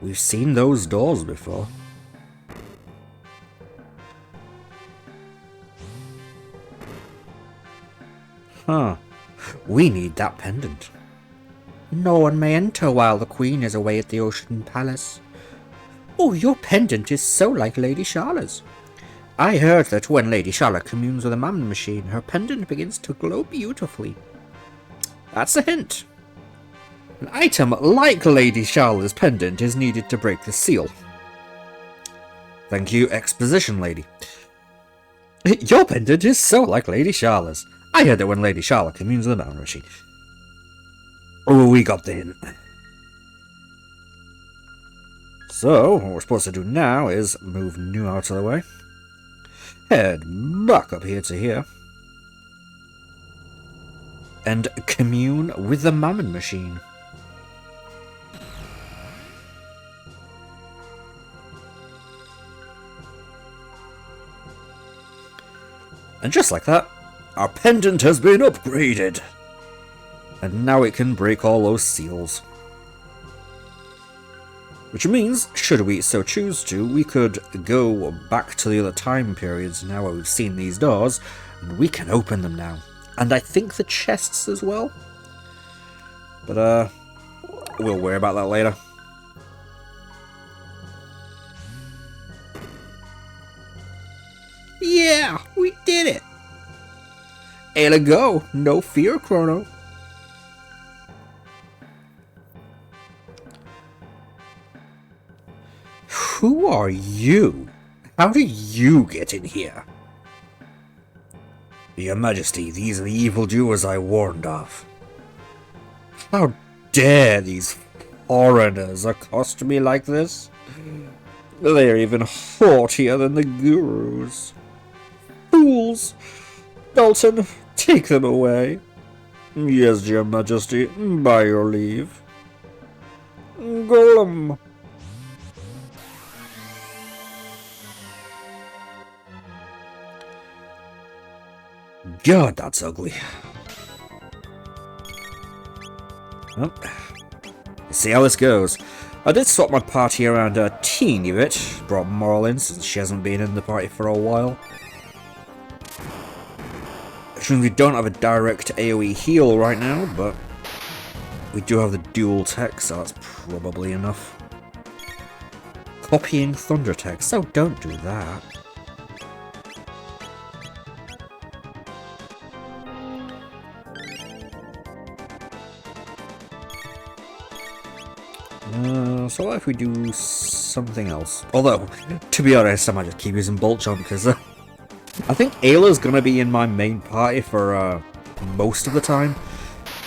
We've seen those doors before. Huh. We need that pendant. No one may enter while the Queen is away at the Ocean Palace. Oh, your pendant is so like Lady Shala's. I heard that when Lady Schala communes with a mammon machine, her pendant begins to glow beautifully. That's a hint. An item like Lady Shala's pendant is needed to break the seal. Thank you, exposition lady. Your pendant is so like Lady Shala's. I heard that when Lady Schala communes with a mammon machine. Oh, we got the hint. So, what we're supposed to do now is move New out of the way. Head back up here to here. And commune with the mammon machine. And just like that, our pendant has been upgraded. And now it can break all those seals. Which means, should we so choose to, we could go back to the other time periods now that we've seen these doors, and we can open them now. And I think the chests as well. But, we'll worry about that later. Yeah, we did it! And a go, no fear, Chrono. Who are you? How do you get in here? Your Majesty, these are the evildoers I warned of. How dare these foreigners accost me like this? They are even haughtier than the gurus. Fools! Dalton, take them away. Yes, Your Majesty, by your leave. Golem! God, that's ugly. Well, let's see how this goes. I did swap my party around a teeny bit. Brought Moral in since she hasn't been in the party for a while. Actually, we don't have a direct AoE heal right now, but we do have the dual tech, so that's probably enough. Copying thunder tech, so don't do that. So what if we do something else? Although, to be honest, I might just keep using Bolt Jump because I think Ayla's going to be in my main party for most of the time.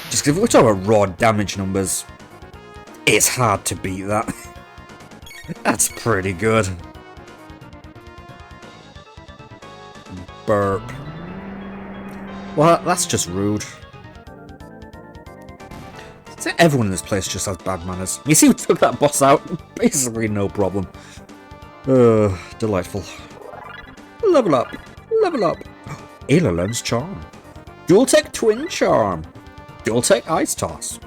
Just because if we're talking about raw damage numbers, it's hard to beat that. That's pretty good. Burp. Well, that's just rude. Everyone in this place just has bad manners. You see who took that boss out? Basically no problem. Delightful. Level up. Level up. Ayla learns Charm. Dual Tech Twin Charm. Dual Tech Ice Toss.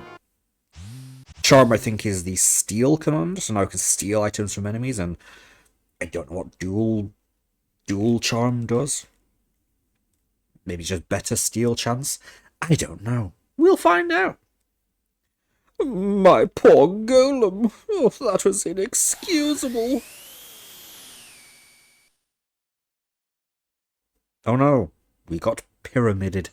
Charm, I think, is the steal command, so now I can steal items from enemies, and I don't know what dual charm does. Maybe just better steal chance? I don't know. We'll find out. My poor golem. Oh, that was inexcusable. Oh no, we got pyramided.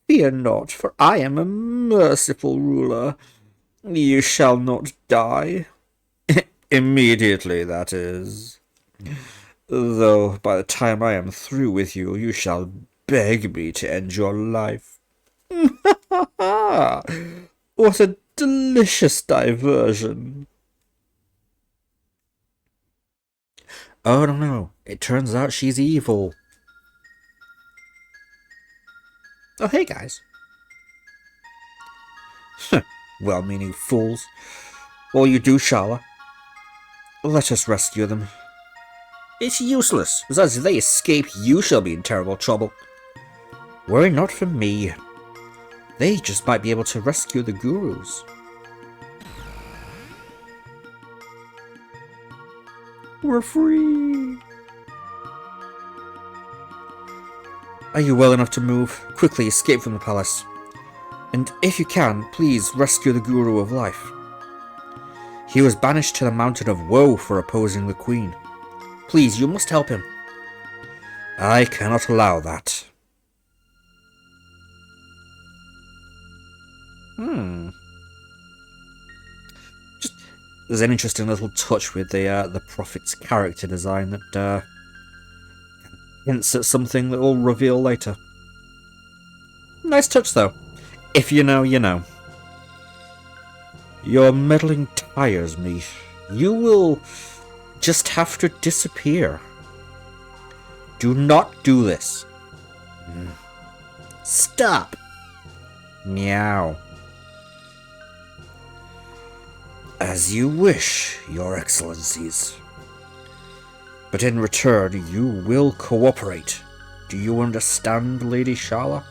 Fear not, for I am a merciful ruler. You shall not die. Immediately, that is. Though by the time I am through with you, you shall beg me to end your life. What a delicious diversion. Oh no, it turns out she's evil. Oh hey guys. Well-meaning fools. All you do, Schala. Let us rescue them. It's useless, as if they escape you shall be in terrible trouble. Worry not for me. They just might be able to rescue the gurus. We're free! Are you well enough to move? Quickly escape from the palace. And if you can, please rescue the Guru of Life. He was banished to the Mountain of Woe for opposing the Queen. Please, you must help him. I cannot allow that. There's an interesting little touch with the Prophet's character design that hints at something that we'll reveal later. Nice touch, though. If you know, you know. Your meddling tires me. You will just have to disappear. Do not do this. Stop. Meow. As you wish, Your Excellencies. But in return, you will cooperate. Do you understand, Lady Schala?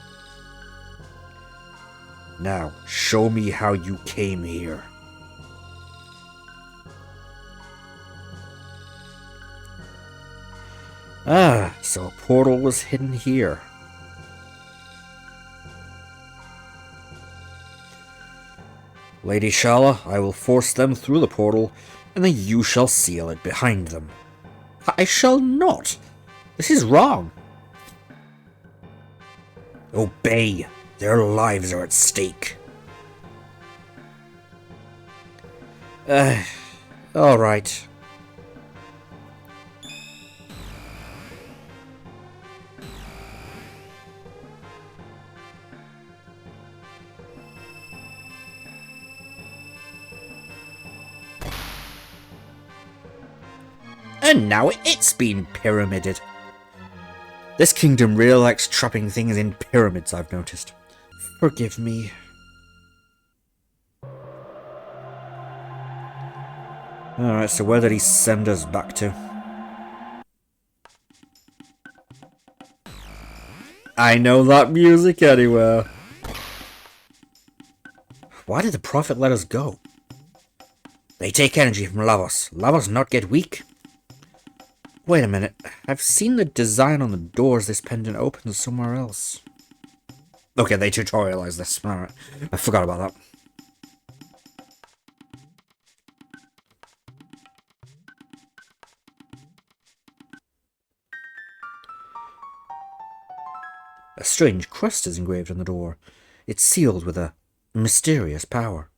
Now, show me how you came here. Ah, so a portal was hidden here. Lady Schala, I will force them through the portal, and then you shall seal it behind them. I shall not. This is wrong. Obey. Their lives are at stake. All right. And now it's been pyramided. This kingdom really likes trapping things in pyramids, I've noticed. Forgive me. Alright, so where did he send us back to? I know that music anywhere. Why did the Prophet let us go? They take energy from Lavos. Lavos not get weak? Wait a minute. I've seen the design on the doors this pendant opens somewhere else. Okay, they tutorialized this. Alright. I forgot about that. A strange crest is engraved on the door. It's sealed with a mysterious power.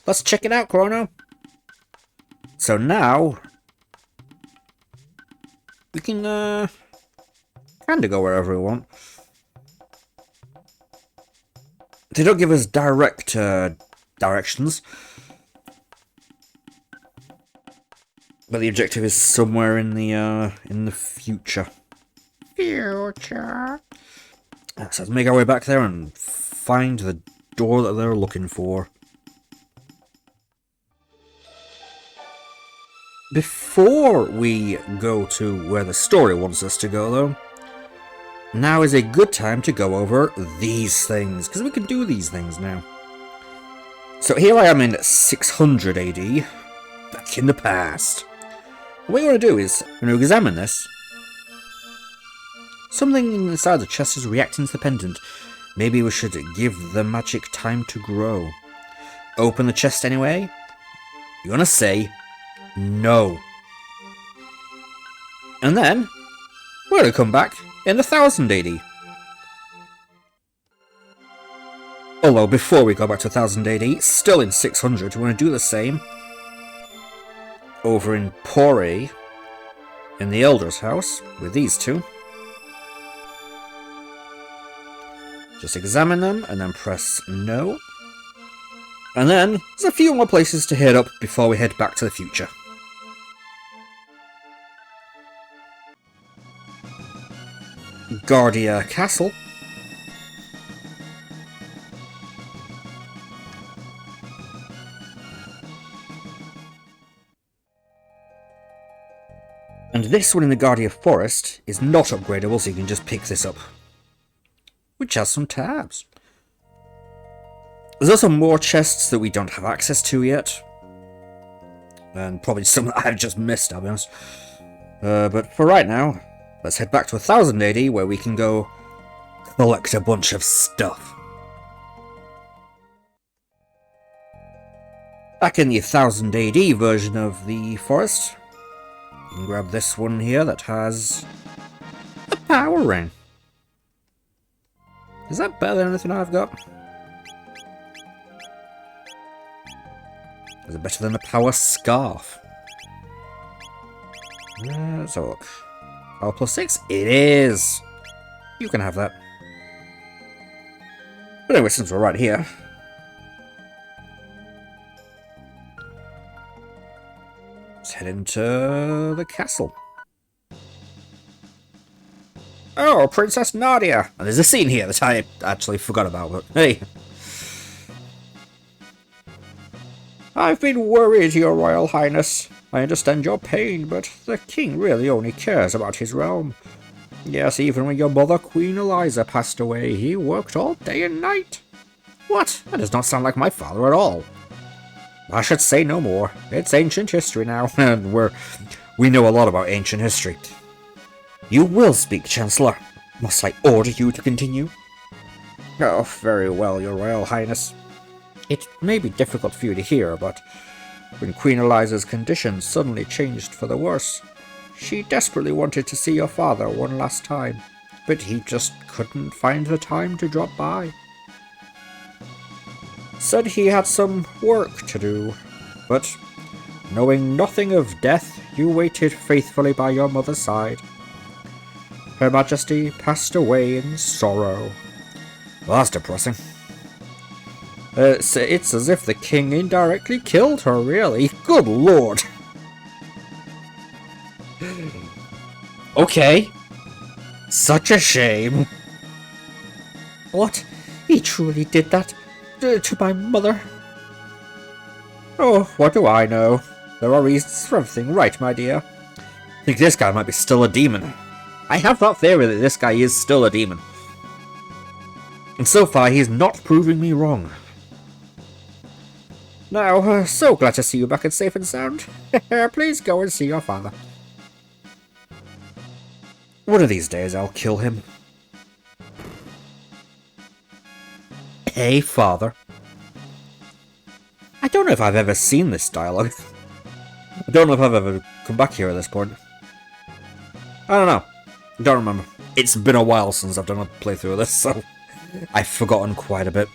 Let's check it out, Chrono. So now we can kind of go wherever we want. They don't give us direct directions, but the objective is somewhere in the future. Future. So let's make our way back there and find the door that they're looking for. Before we go to where the story wants us to go, though, now is a good time to go over these things, because we can do these things now. So here I am in 600 AD, back in the past. What we want to do is, we're going to examine this. Something inside the chest is reacting to the pendant. Maybe we should give the magic time to grow. Open the chest anyway. You're going to say no. And then, we're going to come back in 1000 AD. Although, before we go back to 1000 AD, still in 600, we're going to do the same over in Pore, in the Elder's house, with these two. Just examine them, and then press no. And then, there's a few more places to hit up before we head back to the future. Guardia Castle. And this one in the Guardia Forest is not upgradable, so you can just pick this up, which has some tabs. There's also more chests that we don't have access to yet. And probably some that I've just missed, I'll be honest. But for right now, let's head back to 1000 AD where we can go collect a bunch of stuff. Back in the 1000 AD version of the forest, you can grab this one here that has a power ring. Is that better than anything I've got? Is it better than the power scarf? Let's have a look. Power +6? It is! You can have that. But anyway, since we're right here, let's head into the castle. Oh, Princess Nadia! And there's a scene here that I actually forgot about, but hey. I've been worried, Your Royal Highness. I understand your pain, but the king really only cares about his realm. Yes, even when your mother, Queen Eliza, passed away, he worked all day and night. What? That does not sound like my father at all. I should say no more. It's ancient history now, and we know a lot about ancient history. You will speak, Chancellor. Must I order you to continue? Oh, very well, Your Royal Highness. It may be difficult for you to hear, but when Queen Eliza's condition suddenly changed for the worse, she desperately wanted to see your father one last time, but he just couldn't find the time to drop by. Said he had some work to do, but knowing nothing of death, you waited faithfully by your mother's side. Her Majesty passed away in sorrow. Well, that's depressing. It's as if the king indirectly killed her, really. Good lord. Okay. Such a shame. What? He truly did that to my mother? Oh, what do I know? There are reasons for everything, right, my dear? I think this guy might be still a demon. I have that theory that this guy is still a demon. And so far, he's not proving me wrong. Now, so glad to see you back and safe and sound. Please go and see your father. One of these days, I'll kill him. Hey, father. I don't know if I've ever seen this dialogue. I don't know if I've ever come back here at this point. I don't know. I don't remember. It's been a while since I've done a playthrough of this, so I've forgotten quite a bit.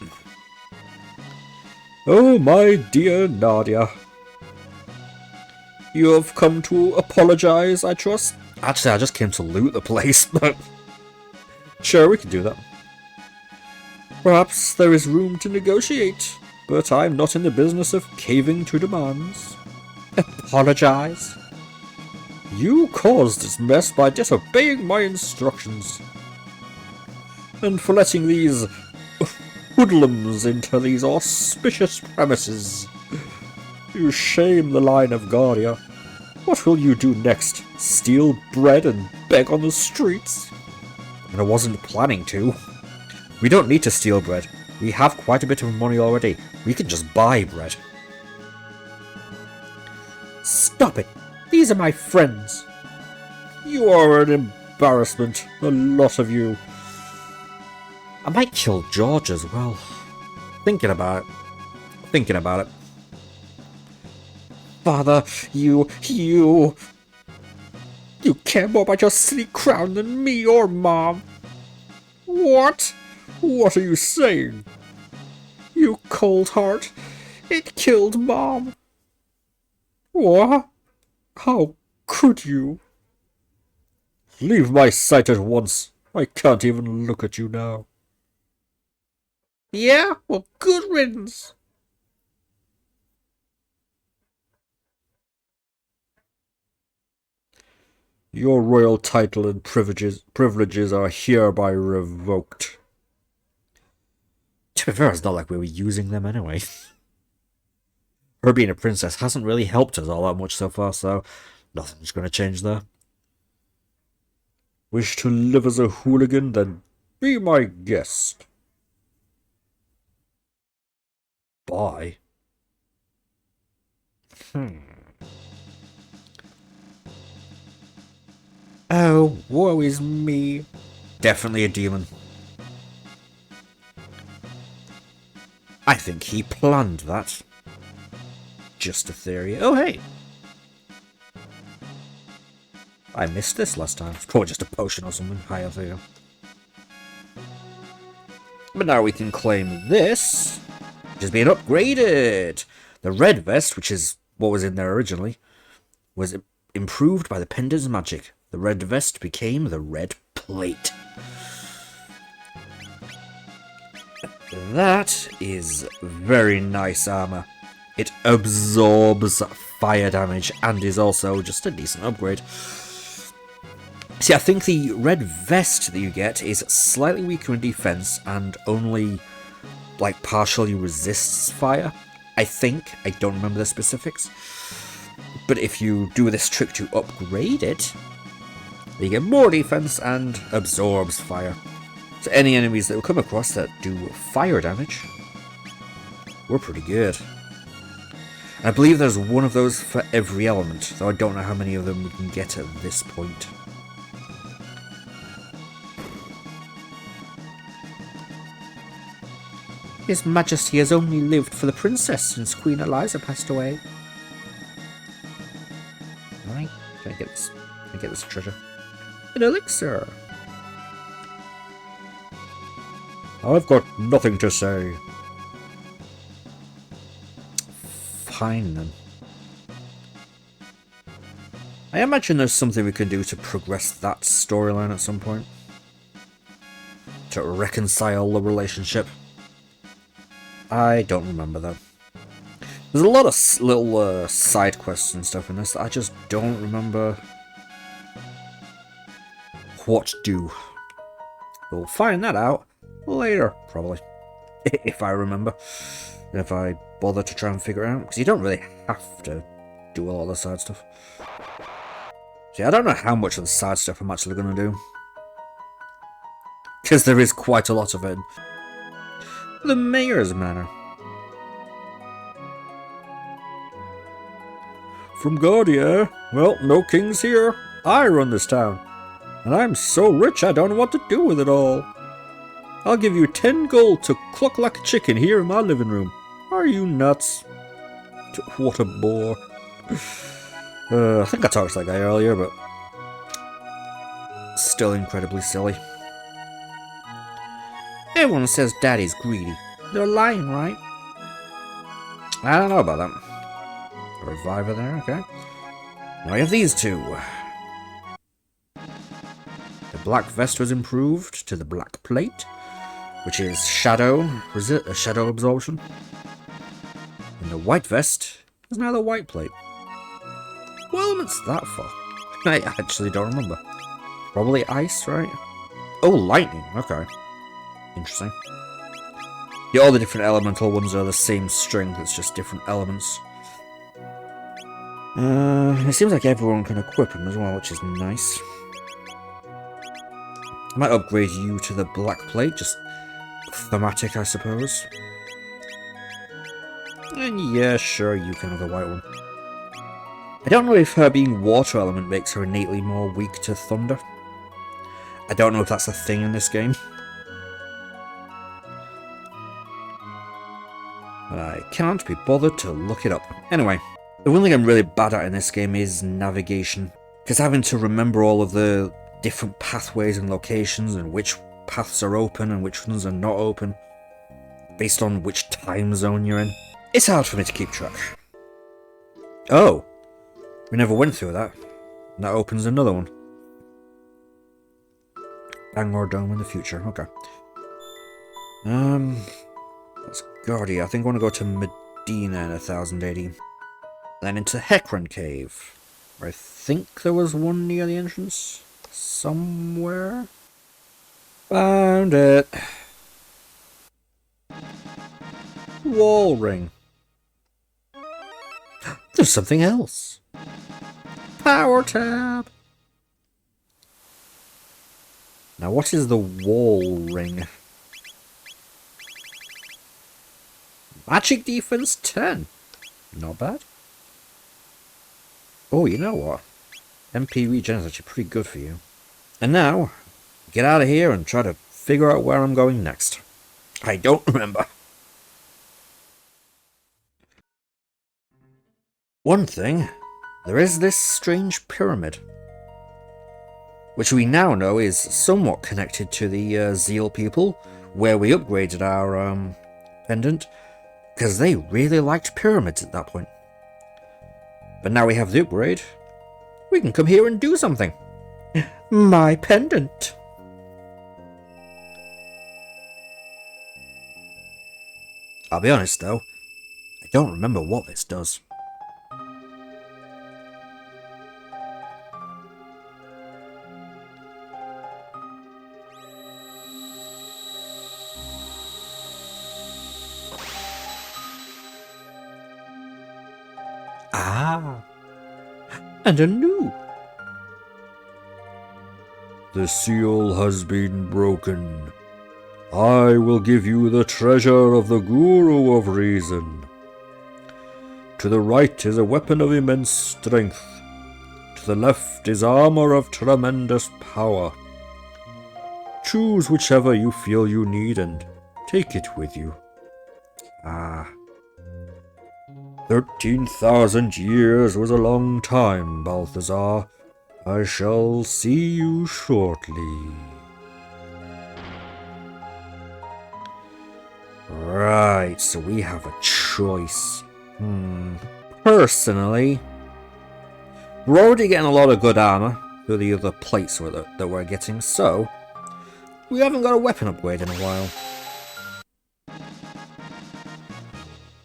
Oh, my dear Nadia. You have come to apologize, I trust? Actually, I just came to loot the place, but sure, we can do that. Perhaps there is room to negotiate, but I'm not in the business of caving to demands. Apologize? You caused this mess by disobeying my instructions, and for letting these hoodlums into these auspicious premises. You shame the line of Guardia. What will you do next? Steal bread and beg on the streets? And I wasn't planning to. We don't need to steal bread. We have quite a bit of money already. We can just buy bread. Stop it! These are my friends. You are an embarrassment. A lot of you. I might kill George as well. Thinking about it. Father, you care more about your silly crown than me or Mom. What? What are you saying? You cold heart. It killed Mom. What? How could you? Leave my sight at once. I can't even look at you now. Yeah? Well, good riddance. Your royal title and privileges are hereby revoked. To be fair, it's not like we were using them anyway. Her being a princess hasn't really helped us all that much so far, so nothing's going to change there. Wish to live as a hooligan? Then be my guest. Boy. Oh, woe is me. Definitely a demon. I think he planned that. Just a theory. Oh, hey. I missed this last time. It's probably just a potion or something. Higher there. But now we can claim this, which has been upgraded. The red vest, which is what was in there originally, was improved by the pendant's magic. The red vest became the red plate. That is very nice armor. It absorbs fire damage and is also just a decent upgrade. See, I think the red vest that you get is slightly weaker in defense and only, like, partially resists fire. I think. I don't remember the specifics. But if you do this trick to upgrade it, you get more defense and absorbs fire. So any enemies that will come across that do fire damage, we're pretty good. And I believe there's one of those for every element, though I don't know how many of them we can get at this point. His Majesty has only lived for the princess since Queen Eliza passed away. Alright, can I get this? Can I get this treasure? An elixir! I've got nothing to say. Fine then. I imagine there's something we can do to progress that storyline at some point. To reconcile the relationship. I don't remember though. There's a lot of little side quests and stuff in this that I just don't remember what to do. We'll find that out later, probably. If I remember. If I bother to try and figure it out. Because you don't really have to do a lot of the side stuff. See, I don't know how much of the side stuff I'm actually going to do. Because there is quite a lot of it. The Mayor's Manor. From Guardia? Well, no kings here. I run this town. And I'm so rich I don't know what to do with it all. I'll give you 10 gold to cluck like a chicken here in my living room. Are you nuts? What a bore. I think I talked to that guy earlier, but still incredibly silly. Everyone says Daddy's greedy. They're lying, right? I don't know about that. A reviver there, okay. Now we have these two. The black vest was improved to the black plate, which is shadow absorption. And the white vest is now the white plate. What element's that for? I actually don't remember. Probably ice, right? Oh, lightning, okay. Interesting. Yeah, all the different elemental ones are the same string, it's just different elements. It seems like everyone can equip them as well, which is nice. I might upgrade you to the black plate, just thematic, I suppose. And yeah, sure, you can have the white one. I don't know if her being water element makes her innately more weak to thunder. I don't know if that's a thing in this game. I can't be bothered to look it up. Anyway, the one thing I'm really bad at in this game is navigation. Because having to remember all of the different pathways and locations and which paths are open and which ones are not open, based on which time zone you're in, it's hard for me to keep track. Oh, we never went through that. That opens another one. Bangor Dome in the future, okay. That's Guardia. I think I want to go to Medina in 1000 AD. Then into Hekron Cave. I think there was one near the entrance. Somewhere. Found it. Wall ring. There's something else. Power tab. Now what is the wall ring? Magic defense 10. Not bad. Oh, you know what? MP regen is actually pretty good for you. And now, get out of here and try to figure out where I'm going next. I don't remember. One thing, there is this strange pyramid, which we now know is somewhat connected to the Zeal people, where we upgraded our pendant, because they really liked pyramids at that point. But now we have the upgrade, we can come here and do something. My pendant. I'll be honest though, I don't remember what this does. Ah, and a new. The seal has been broken. I will give you the treasure of the Guru of Reason. To the right is a weapon of immense strength. To the left is armor of tremendous power. Choose whichever you feel you need and take it with you. Ah. 13,000 years was a long time, Balthazar. I shall see you shortly. Right, so we have a choice. Personally, we're already getting a lot of good armor through the other plates that we're getting, so we haven't got a weapon upgrade in a while.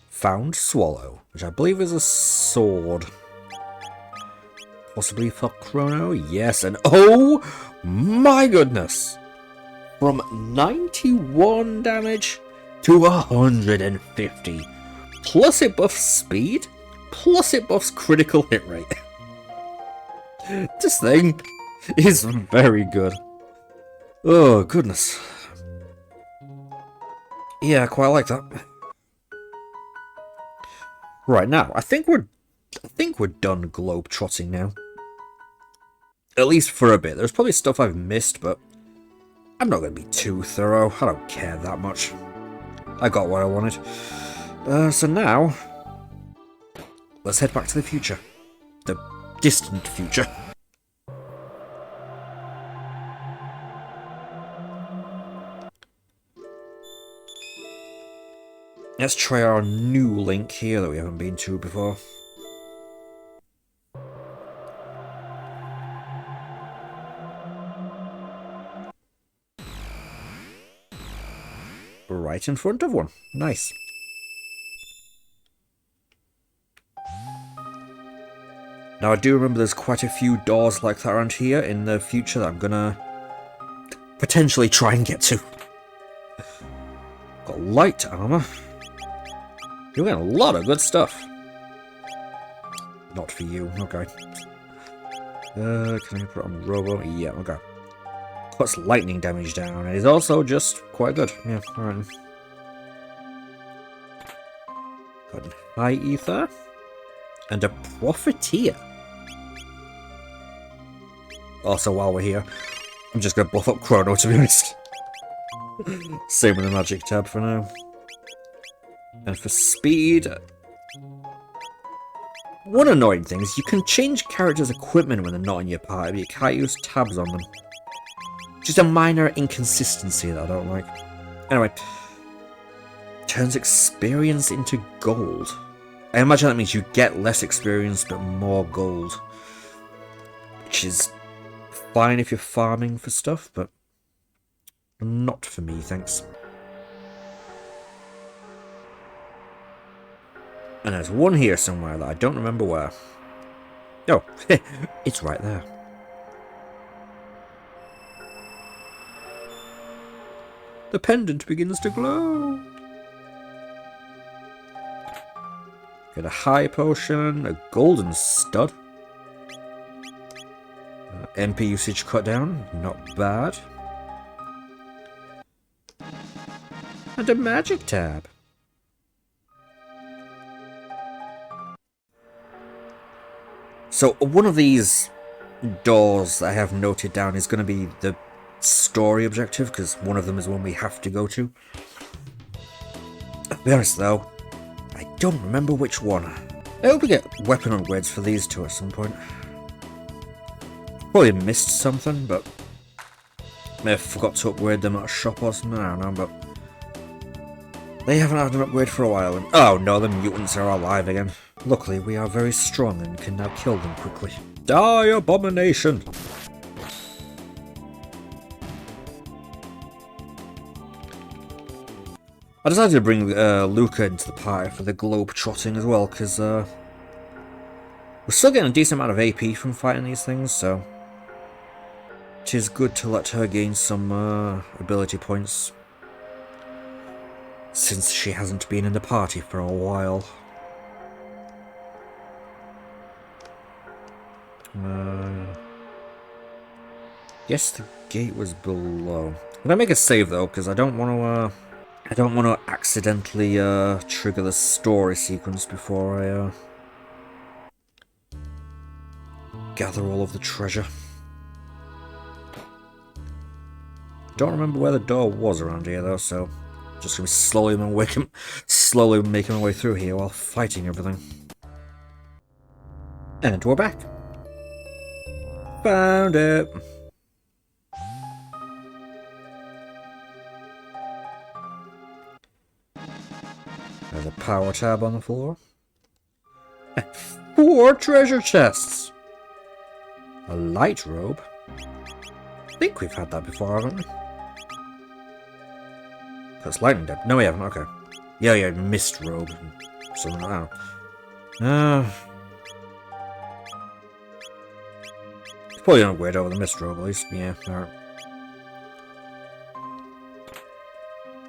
Found Swallow, which I believe is a sword. Possibly for Chrono, yes, and oh my goodness! From 91 damage to 150. Plus it buffs speed, plus it buffs critical hit rate. This thing is very good. Oh goodness. Yeah, I quite like that. Right, now, I think we're done globe-trotting now. At least for a bit. There's probably stuff I've missed, but I'm not going to be too thorough. I don't care that much. I got what I wanted. So now, let's head back to the future. The distant future. Let's try our new link here that we haven't been to before. Right in front of one. Nice. Now I do remember there's quite a few doors like that around here in the future that I'm gonna potentially try and get to. Got light armor. You're getting a lot of good stuff. Not for you, okay. Can I put on Robo? Yeah, okay. Puts lightning damage down, and is also just quite good. Yeah, alright. Got an High Ether. And a Profiteer. Also, while we're here, I'm just going to buff up Chrono, to be honest. Same with the Magic tab for now. And for speed... One annoying thing is you can change characters' equipment when they're not in your party, but you can't use tabs on them. Just a minor inconsistency that I don't like. Anyway. Turns experience into gold. I imagine that means you get less experience but more gold. Which is fine if you're farming for stuff, but not for me, thanks. And there's one here somewhere that I don't remember where. Oh, it's right there. The pendant begins to glow. Get a high potion, a golden stud. MP usage cut down, not bad. And a magic tab. So one of these doors that I have noted down is going to be the story objective, because one of them is one we have to go to. To be honest though, I don't remember which one. I hope we get weapon upgrades for these two at some point. Probably missed something, but may have forgot to upgrade them at a shop or something, I don't know, but they haven't had an upgrade for a while, and oh no, the mutants are alive again. Luckily, we are very strong and can now kill them quickly. Die, abomination! I decided to bring Luca into the party for the globe trotting as well, because we're still getting a decent amount of AP from fighting these things, so it is good to let her gain some ability points, since she hasn't been in the party for a while. Guess the gate was below. I'm gonna make a save though, because I don't want to accidentally trigger the story sequence before I gather all of the treasure. Don't remember where the door was around here though, so just gonna be slowly making my way through here while fighting everything. And we're back. Found it. There's a power tab on the floor. 4 treasure chests. A light robe. I think we've had that before, haven't we? That's lightning depth. No, we haven't. Okay. Yeah, mist robe. Something like that. It's probably an upgrade over the mist robe, at least. Yeah, alright.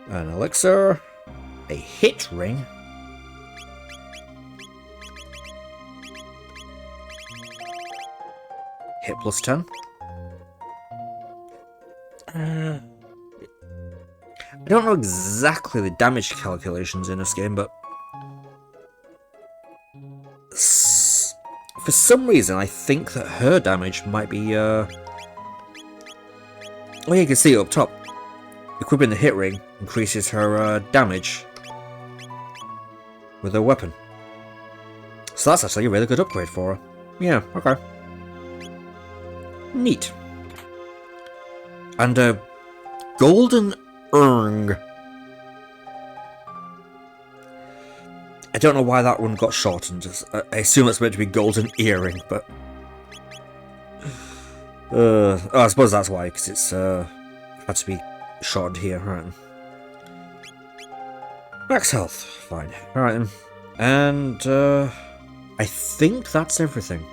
An elixir. A hit ring. Hit plus 10. I don't know exactly the damage calculations in this game, but for some reason I think that her damage might be well, you can see it up top. Equipping the hit ring increases her damage with her weapon. So that's actually a really good upgrade for her. Yeah, okay. Neat. And a golden urn. I don't know why that one got shortened. I assume it's meant to be golden earring, but I suppose that's why, because it's had to be shortened here, right? Max health, fine. Alright then. And I think that's everything.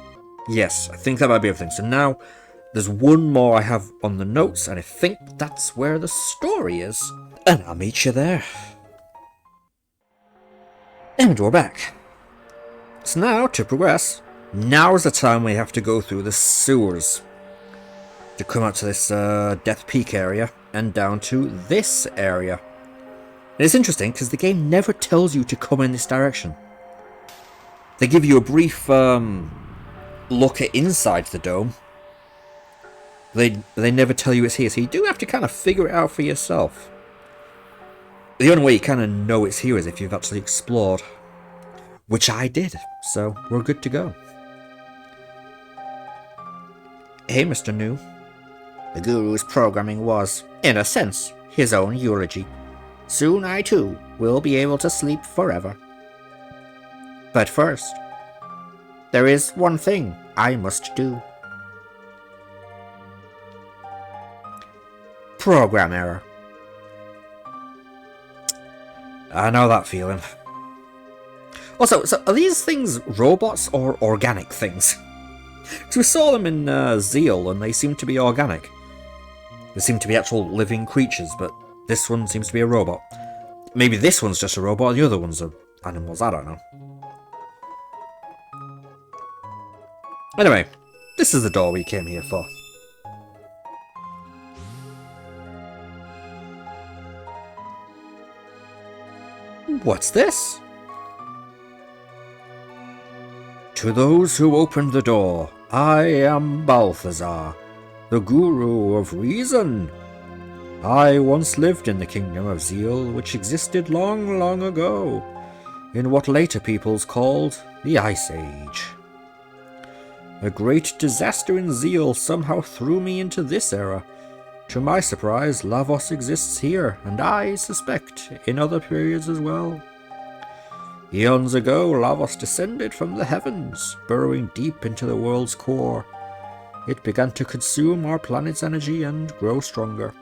Yes, I think that might be everything. So now there's one more I have on the notes, and I think that's where the story is. And I'll meet you there. And we're back. So now, to progress, now's the time we have to go through the sewers to come out to this Death Peak area and down to this area. And it's interesting because the game never tells you to come in this direction. They give you a brief look at inside the dome. They never tell you it's here, so you do have to kind of figure it out for yourself. The only way you kind of know it's here is if you've actually explored. Which I did, so we're good to go. Hey, Mr. New. The Guru's programming was, in a sense, his own eulogy. Soon I too will be able to sleep forever. But first, there is one thing I must do. Program error. I know that feeling. Also, so are these things robots or organic things? Because we saw them in Zeal and they seem to be organic. They seem to be actual living creatures, but this one seems to be a robot. Maybe this one's just a robot and the other ones are animals, I don't know. Anyway, this is the door we came here for. What's this? To those who opened the door, I am Balthazar, the Guru of Reason. I once lived in the Kingdom of Zeal, which existed long, long ago, in what later peoples called the Ice Age. A great disaster in Zeal somehow threw me into this era. To my surprise, Lavos exists here, and I suspect in other periods as well. Eons ago, Lavos descended from the heavens, burrowing deep into the world's core. It began to consume our planet's energy and grow stronger.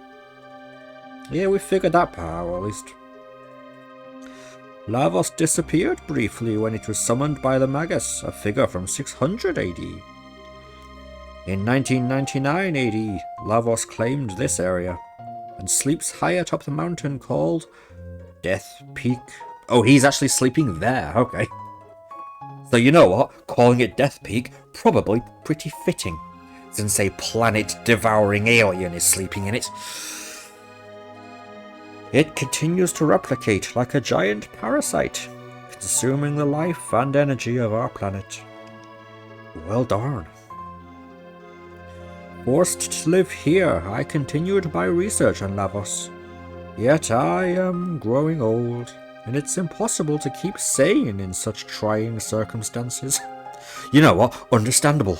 Yeah, we figured that part out, at least. Lavos disappeared briefly when it was summoned by the Magus, a figure from 600 AD. In 1999 AD, Lavos claimed this area, and sleeps high atop the mountain called Death Peak. Oh, he's actually sleeping there, okay. So you know what, calling it Death Peak, probably pretty fitting, since a planet-devouring alien is sleeping in it. It continues to replicate like a giant parasite, consuming the life and energy of our planet. Well darn. Forced to live here, I continued my research on Lavos. Yet I am growing old, and it's impossible to keep sane in such trying circumstances. You know what? Understandable.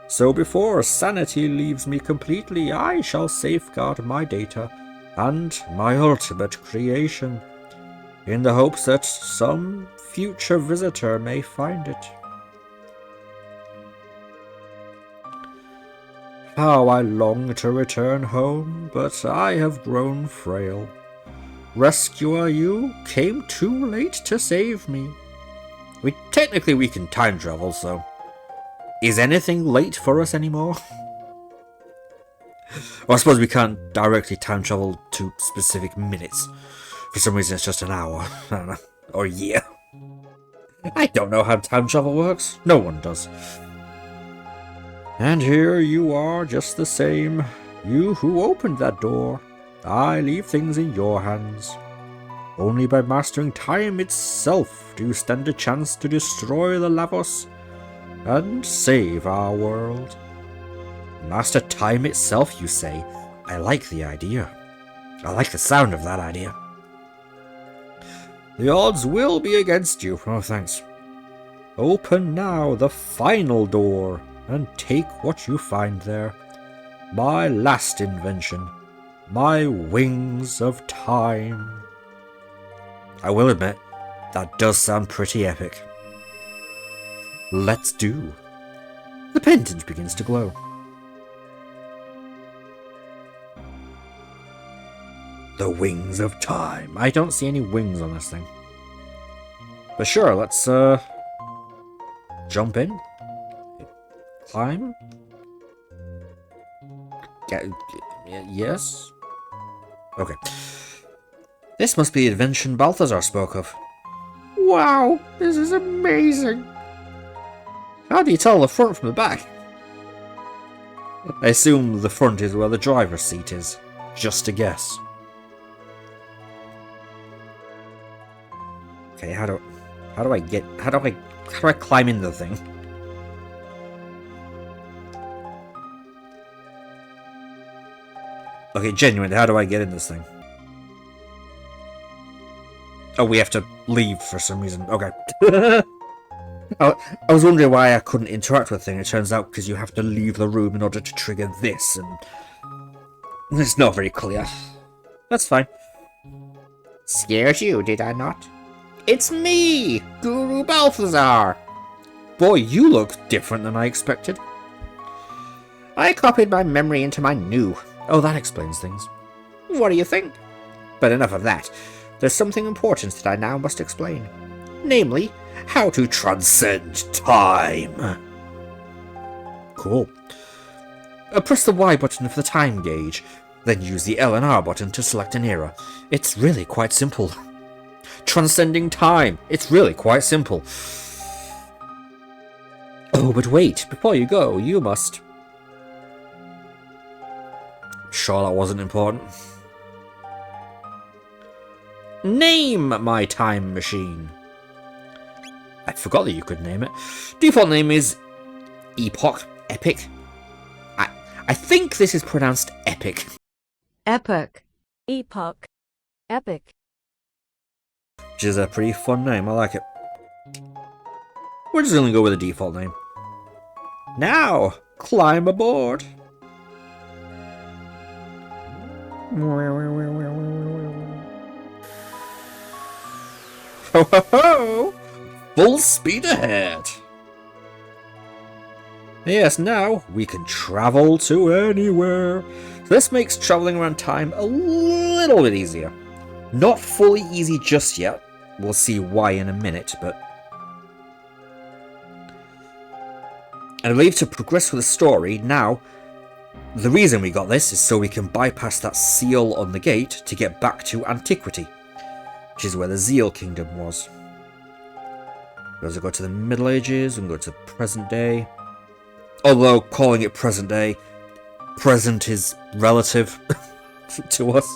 So before sanity leaves me completely, I shall safeguard my data and my ultimate creation, in the hopes that some future visitor may find it. How I long to return home, but I have grown frail. Rescuer, you came too late to save me. Technically we can time travel, so... Is anything late for us anymore? Well, I suppose we can't directly time travel to specific minutes. For some reason it's just an hour. I don't know. Or a year. I don't know how time travel works. No one does. And here you are, just the same. You who opened that door. I leave things in your hands. Only by mastering time itself do you stand a chance to destroy the Lavos and save our world. Master time itself, you say? I like the idea. I like the sound of that idea. The odds will be against you. Oh, thanks. Open now the final door and take what you find there. My last invention. My wings of time. I will admit, that does sound pretty epic. Let's do. The pendant begins to glow. The wings of time. I don't see any wings on this thing. But sure, let's jump in. Climb. Yes. Okay. This must be the invention Balthazar spoke of. Wow, this is amazing. How do you tell the front from the back? I assume the front is where the driver's seat is. Just a guess. Okay, how do I climb into the thing? Okay, genuinely, how do I get in this thing? Oh, we have to leave for some reason. Okay. I was wondering why I couldn't interact with the thing. It turns out because you have to leave the room in order to trigger this, and it's not very clear. That's fine. Scared you, did I not? It's me, Guru Balthazar. Boy, you look different than I expected. I copied my memory into my new. Oh, that explains things. What do you think? But enough of that. There's something important that I now must explain. Namely, how to transcend time. Cool. Press the Y button for the time gauge, then use the L and R button to select an era. It's really quite simple. Transcending time. It's really quite simple. Oh, but wait. Before you go, you must... Sure, that wasn't important. Name my time machine. I forgot that you could name it. Default name is Epic. I think this is pronounced Epic. Epic. Epoch. Epic. Which is a pretty fun name. I like it. We're just gonna go with the default name. Now, climb aboard. Ho ho ho! Full speed ahead. Yes, now we can travel to anywhere. So this makes traveling around time a little bit easier. Not fully easy just yet. We'll see why in a minute, but... And I believe to progress with the story, now, the reason we got this is so we can bypass that seal on the gate to get back to Antiquity, which is where the Zeal Kingdom was. We also go to the Middle Ages, and go to the present day. Although, calling it present day, present is relative to us.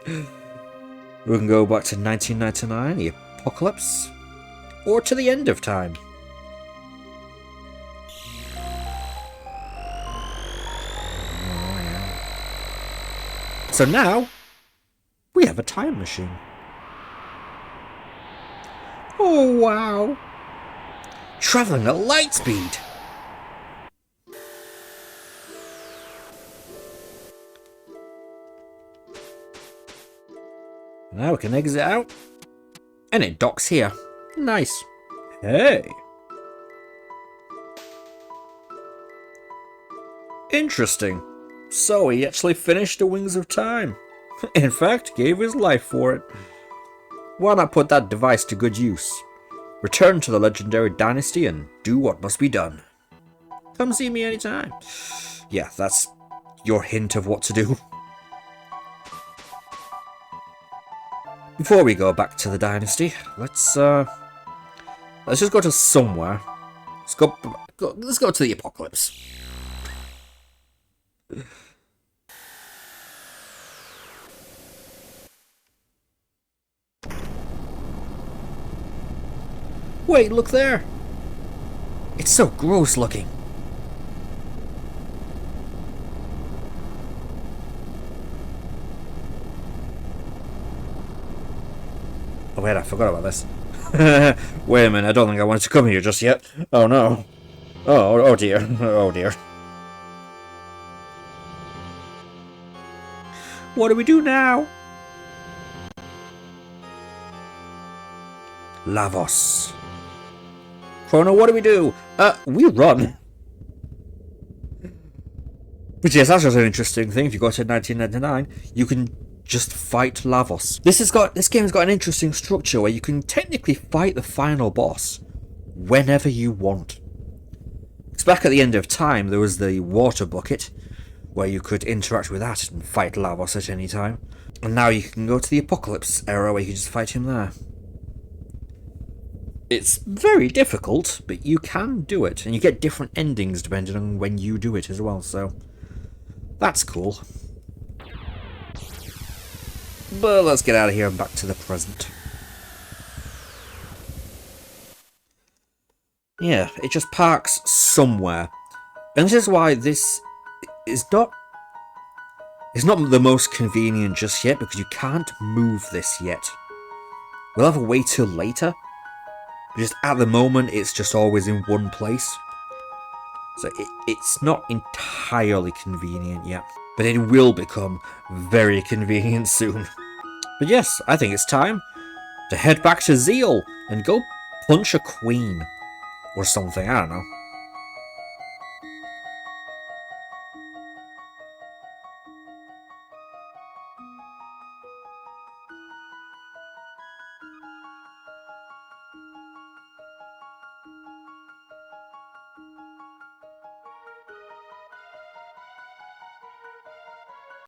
We can go back to 1999, the Apocalypse, or to the end of time. So now, we have a time machine. Oh wow! Travelling at light speed! Now we can exit out. And it docks here. Nice. Hey! Interesting. So he actually finished the Wings of Time. In fact, gave his life for it. Why not put that device to good use? Return to the legendary dynasty and do what must be done. Come see me anytime. Yeah, that's your hint of what to do. Before we go back to the dynasty, let's just go to somewhere. Let's go to the Apocalypse. Wait, look there! It's so gross looking. Oh wait, I forgot about this. Wait a minute, I don't think I wanted to come here just yet. Oh no. Oh dear. Oh dear. What do we do now? Lavos. Chrono, what do we do? We run. But yes, that's just an interesting thing. If you go to 1999, you can just fight Lavos. This game has got an interesting structure where you can technically fight the final boss whenever you want. Because back at the end of time, there was the water bucket, where you could interact with that and fight Lavos at any time. And now you can go to the Apocalypse era where you can just fight him there. It's very difficult, but you can do it. And you get different endings depending on when you do it as well, so that's cool. But let's get out of here and back to the present. Yeah, it just parks somewhere. And this is why this is not... It's not the most convenient just yet, because you can't move this yet. We'll have a way till later. Just at the moment, it's just always in one place. So it's not entirely convenient yet. But it will become very convenient soon. But yes, I think it's time to head back to Zeal and go punch a queen. Or something, I don't know.